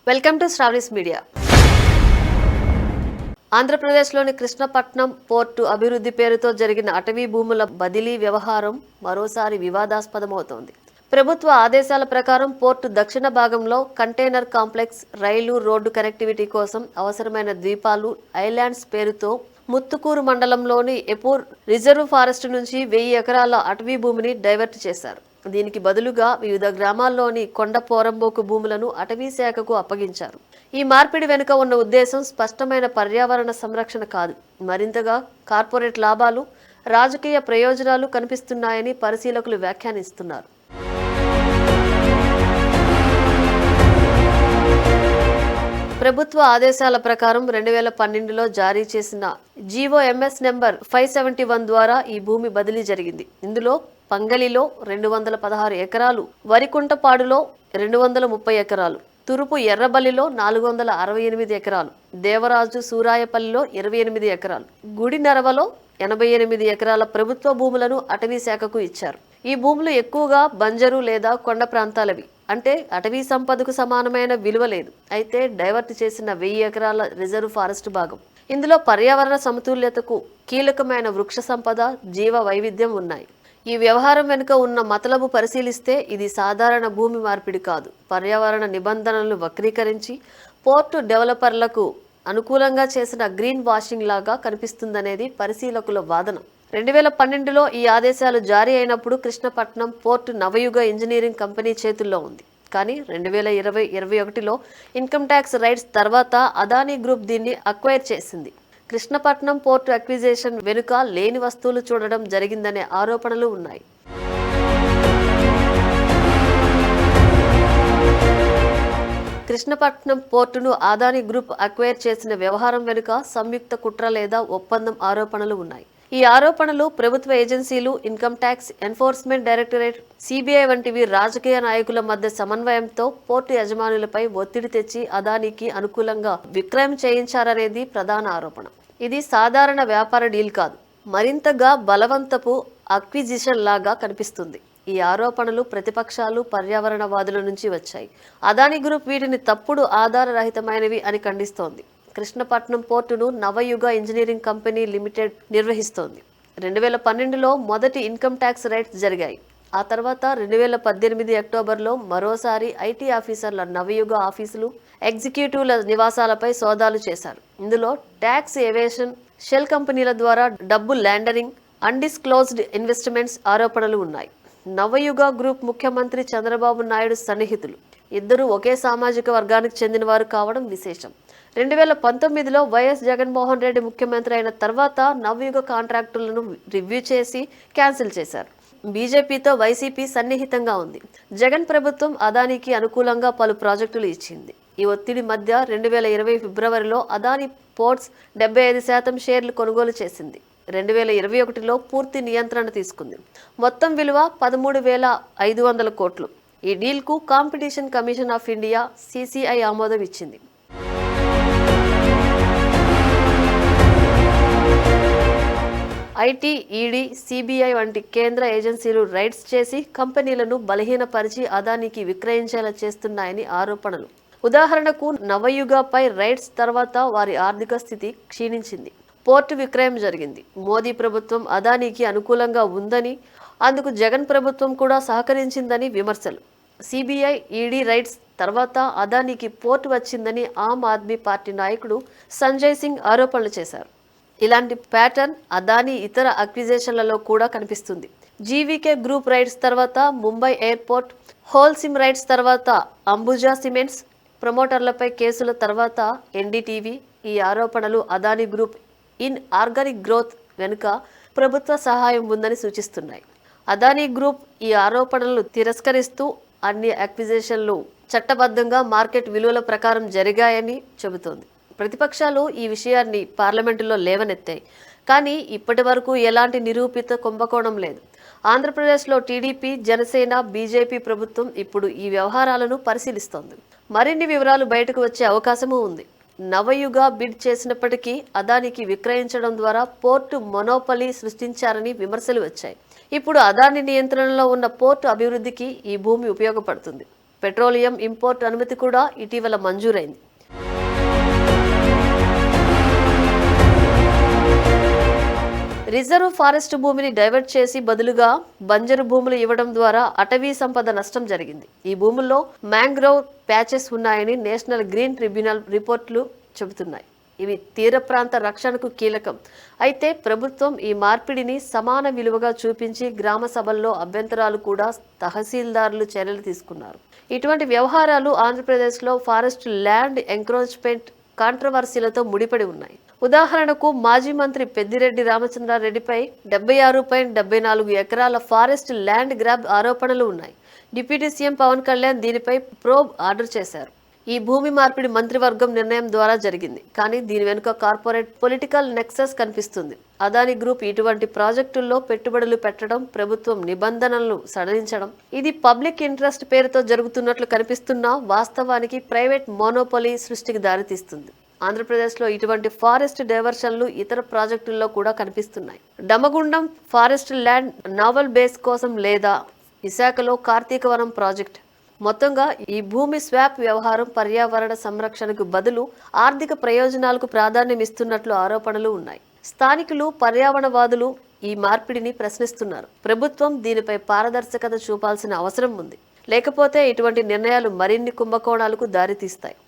Welcome to Sravani's media. ఆంధ్రప్రదేశ్లోని Krishnapatnam port అభివృద్ధి పేరుతో జరిగిన అటవీ భూముల బదిలీ వ్యవహారం మరోసారి వివాదాస్పదమవుతోంది. ప్రభుత్వ ఆదేశాల ప్రకారం పోర్టు దక్షిణ భాగంలో కంటైనర్ కాంప్లెక్స్, రైలు రోడ్డు కనెక్టివిటీ కోసం అవసరమైన ద్వీపాలు, ఐలాండ్స్ పేరుతో ముత్తుకూరు మండలంలోని ఎపూర్ రిజర్వ్ ఫారెస్ట్ నుంచి 1000 ఎకరాల అటవీ భూమిని డైవర్ట్ చేశారు. దీనికి బదులుగా వివిధ గ్రామాల్లోని కొండ పోరంబోకు భూములను అటవీ శాఖకు అప్పగించారు. ఈ మార్పిడి వెనుక ఉన్న ఉద్దేశం స్పష్టమైన పర్యావరణ సంరక్షణ కాదు, మరింతగా కార్పొరేట్ లాభాలు, రాజకీయ ప్రయోజనాలు కనిపిస్తున్నాయని పరిశీలకులు వ్యాఖ్యానిస్తున్నారు. ప్రభుత్వ ఆదేశాల ప్రకారం 2012లో జారీ చేసిన జీవోఎంఎస్ నెంబర్ 571 ద్వారా ఈ భూమి బదిలీ జరిగింది. ఇందులో పంగలిలో 216 ఎకరాలు, వరికుంటపాడులో 230 ఎకరాలు, తురుపు ఎర్రబల్లిలో 468 ఎకరాలు, దేవరాజు సూరాయపల్లిలో 28 ఎకరాలు, గుడి నరవలో 88 ఎకరాల ప్రభుత్వ భూములను అటవీ శాఖకు ఇచ్చారు. ఈ భూములు ఎక్కువగా బంజరు లేదా కొండ ప్రాంతాలవి, అంటే అటవీ సంపదకు సమానమైన విలువ లేదు. అయితే డైవర్ట్ చేసిన 1000 ఎకరాల రిజర్వ్ ఫారెస్ట్ భాగం. ఇందులో పర్యావరణ సమతుల్యతకు కీలకమైన వృక్ష సంపద, జీవ వైవిధ్యం ఉన్నాయి. ఈ వ్యవహారం వెనుక ఉన్న మతలబు పరిశీలిస్తే ఇది సాధారణ భూమి మార్పిడి కాదు, పర్యావరణ నిబంధనలను వక్రీకరించి పోర్టు డెవలపర్లకు అనుకూలంగా చేసిన గ్రీన్ వాషింగ్ లాగా కనిపిస్తుందనేది పరిశీలకుల వాదన. 2012లో ఈ ఆదేశాలు జారీ అయినప్పుడు కృష్ణపట్నం పోర్టు నవయుగ ఇంజనీరింగ్ కంపెనీ చేతుల్లో ఉంది. కానీ 2020-21లో ఇన్కమ్ ట్యాక్స్ రైట్స్ తర్వాత అదానీ గ్రూప్ దీన్ని అక్వైర్ చేసింది. కృష్ణపట్నం పోర్టు అక్విజిషన్ వెనుక లేని వస్తువులు చూడడం జరిగిందనే ఆరోపణలు ఉన్నాయి. కృష్ణపట్నం పోర్టును అదానీ గ్రూప్ అక్వైర్ చేసిన వ్యవహారం వెనుక సంయుక్త కుట్ర లేదా ఒప్పందం ఆరోపణలు ఉన్నాయి. ఈ ఆరోపణలు ప్రభుత్వ ఏజెన్సీలు, income tax enforcement directorate, CBI వంటివి రాజకీయ నాయకుల మధ్య సమన్వయంతో పోర్టు యజమానులపై ఒత్తిడి తెచ్చి అదానీకి అనుకూలంగా విక్రయం చేయించారనేది ప్రధాన ఆరోపణ. ఇది సాధారణ వ్యాపార డీల్ కాదు, మరింతగా బలవంతపు అక్విజిషన్ లాగా కనిపిస్తుంది. ఈ ఆరోపణలు ప్రతిపక్షాలు, పర్యావరణవాదుల నుంచి వచ్చాయి. అదానీ గ్రూప్ వీటిని తప్పుడు, ఆధారరహితమైనవి అని ఖండిస్తోంది. కృష్ణపట్నం పోర్టును నవయుగ ఇంజనీరింగ్ కంపెనీ లిమిటెడ్ నిర్వహిస్తోంది. 2012లో మొదటి ఇన్కమ్ ట్యాక్స్ రైట్స్ జరిగాయి. ఆ తర్వాత 2018 అక్టోబర్లో మరోసారి ఐటీ ఆఫీసర్ల నవయుగ ఆఫీసులు, ఎగ్జిక్యూటివ్ల నివాసాలపై సోదాలు చేశారు. ఇందులో ట్యాక్స్ ఎవేషన్, షెల్ కంపెనీల ద్వారా డబ్బు ల్యాండరింగ్, అన్డిస్క్లోజ్డ్ ఇన్వెస్ట్మెంట్స్ ఆరోపణలు ఉన్నాయి. నవయుగ గ్రూప్ ముఖ్యమంత్రి చంద్రబాబు నాయుడు సన్నిహితులు. ఇద్దరు ఒకే సామాజిక వర్గానికి చెందినవారు కావడం విశేషం. 2019లో వైఎస్ జగన్మోహన్ రెడ్డి ముఖ్యమంత్రి అయిన తర్వాత నవయుగ కాంట్రాక్టులను రివ్యూ చేసి క్యాన్సిల్ చేశారు. బీజేపీతో వైసీపీ సన్నిహితంగా ఉంది. జగన్ ప్రభుత్వం అదానీకి అనుకూలంగా పలు ప్రాజెక్టులు ఇచ్చింది. ఈ ఒత్తిడి మధ్య 2020 ఫిబ్రవరిలో అదానీ పోర్ట్స్ 75% షేర్లు కొనుగోలు చేసింది. 2021లో పూర్తి నియంత్రణ తీసుకుంది. మొత్తం విలువ 13,500 కోట్లు. ఈ డీల్కు competition commission of India (CCI) ఆమోదం ఇచ్చింది. ఐటీ, ఈడీ, సిబిఐ వంటి కేంద్ర ఏజెన్సీలు రైడ్స్ చేసి కంపెనీలను బలహీనపరిచి అదానీకి విక్రయించేలా చేస్తున్నాయని ఆరోపణలు. ఉదాహరణకు నవయుగపై రైడ్స్ తర్వాత వారి ఆర్థిక స్థితి క్షీణించింది. పోర్టు విక్రయం జరిగింది. మోదీ ప్రభుత్వం అదానీకి అనుకూలంగా ఉందని, అందుకు జగన్ ప్రభుత్వం కూడా సహకరించిందని విమర్శలు. సిబిఐ, ఈడీ రైడ్స్ తర్వాత అదానీకి పోర్టు వచ్చిందని ఆమ్ ఆద్మీ పార్టీ నాయకుడు సంజయ్ సింగ్ ఆరోపణలు చేశారు. ఇలాంటి ప్యాటర్న్ అదానీ ఇతర అక్విజిషన్లలో కూడా కనిపిస్తుంది. జీవీకే గ్రూప్ రైడ్స్ తర్వాత ముంబై ఎయిర్పోర్ట్, హోల్సిమ్ రైడ్స్ తర్వాత అంబుజా సిమెంట్స్, ప్రమోటర్లపై కేసుల తర్వాత ఎన్డీటీవీ. ఈ ఆరోపణలు Adani group in organic growth వెనుక ప్రభుత్వ సహాయం ఉందని సూచిస్తున్నాయి. అదానీ గ్రూప్ ఈ ఆరోపణలను తిరస్కరిస్తూ అన్ని అక్విజిషన్లు చట్టబద్ధంగా మార్కెట్ విలువల ప్రకారం జరిగాయని చెబుతోంది. ప్రతిపక్షాలు ఈ విషయాన్ని పార్లమెంటులో లేవనెత్తాయి. కానీ ఇప్పటి వరకు ఎలాంటి నిరూపిత కుంభకోణం లేదు. ఆంధ్రప్రదేశ్లో టీడీపీ, జనసేన, బీజేపీ ప్రభుత్వం ఇప్పుడు ఈ వ్యవహారాలను పరిశీలిస్తోంది. మరిన్ని వివరాలు బయటకు వచ్చే అవకాశమూ ఉంది. నవయుగ బిడ్ చేసినప్పటికీ అదానికి విక్రయించడం ద్వారా పోర్టు మొనోపలి సృష్టించారని విమర్శలు వచ్చాయి. ఇప్పుడు అదాని నియంత్రణలో ఉన్న పోర్టు అభివృద్ధికి ఈ భూమి ఉపయోగపడుతుంది. పెట్రోలియం ఇంపోర్ట్ అనుమతి కూడా ఇటీవల మంజూరైంది. రిజర్వ్ ఫారెస్ట్ భూమిని డైవర్ట్ చేసి బదులుగా బంజరు భూములు ఇవ్వడం ద్వారా అటవీ సంపద నష్టం జరిగింది. ఈ భూముల్లో మ్యాంగ్రోవ్ ప్యాచెస్ ఉన్నాయని నేషనల్ గ్రీన్ ట్రిబ్యునల్ రిపోర్టులు చెబుతున్నాయి. ఇవి తీర ప్రాంత రక్షణకు కీలకం. అయితే ప్రభుత్వం ఈ మార్పిడిని సమాన విలువగా చూపించి గ్రామ సభల్లో అభ్యంతరాలు కూడా తహసీల్దారులు చర్యలు తీసుకున్నారు. ఇటువంటి వ్యవహారాలు ఆంధ్రప్రదేశ్లో ఫారెస్ట్ ల్యాండ్ ఎంక్రోచ్మెంట్ కాంట్రవర్సీలతో ముడిపడి ఉన్నాయి. ఉదాహరణకు మాజీ మంత్రి పెద్దిరెడ్డి రామచంద్రారెడ్డిపై 76.74 ఎకరాల ఫారెస్ట్ ల్యాండ్ గ్రాబ్ ఆరోపణలు ఉన్నాయి. డిప్యూటీ సీఎం పవన్ కళ్యాణ్ దీనిపై ప్రోబ్ ఆర్డర్ చేశారు. ఈ భూమి మార్పిడి మంత్రివర్గం నిర్ణయం ద్వారా జరిగింది. కానీ దీని వెనుక కార్పొరేట్ పొలిటికల్ నెక్సస్ కనిపిస్తుంది. అదానీ గ్రూప్ ఇటువంటి ప్రాజెక్టుల్లో పెట్టుబడులు పెట్టడం, ప్రభుత్వం నిబంధనలను సడలించడం, ఇది పబ్లిక్ ఇంట్రెస్ట్ పేరుతో జరుగుతున్నట్లు కనిపిస్తున్నా వాస్తవానికి ప్రైవేట్ మోనోపొలీ సృష్టికి దారితీస్తుంది. ఆంధ్రప్రదేశ్లో ఇటువంటి ఫారెస్ట్ డైవర్షన్లు ఇతర ప్రాజెక్టుల్లో కూడా కనిపిస్తున్నాయి. డమగుండం ఫారెస్ట్ ల్యాండ్ నావల్ బేస్ కోసం లేదా విశాఖలో కార్తీకవనం ప్రాజెక్ట్. మొత్తంగా ఈ భూమి స్వాప్ వ్యవహారం పర్యావరణ సంరక్షణకు బదులు ఆర్థిక ప్రయోజనాలకు ప్రాధాన్యం ఇస్తున్నట్లు ఆరోపణలు ఉన్నాయి. స్థానికులు, పర్యావరణవాదులు ఈ మార్పిడిని ప్రశ్నిస్తున్నారు. ప్రభుత్వం దీనిపై పారదర్శకత చూపాల్సిన అవసరం ఉంది. లేకపోతే ఇటువంటి నిర్ణయాలు మరిన్ని కుంభకోణాలకు దారితీస్తాయి.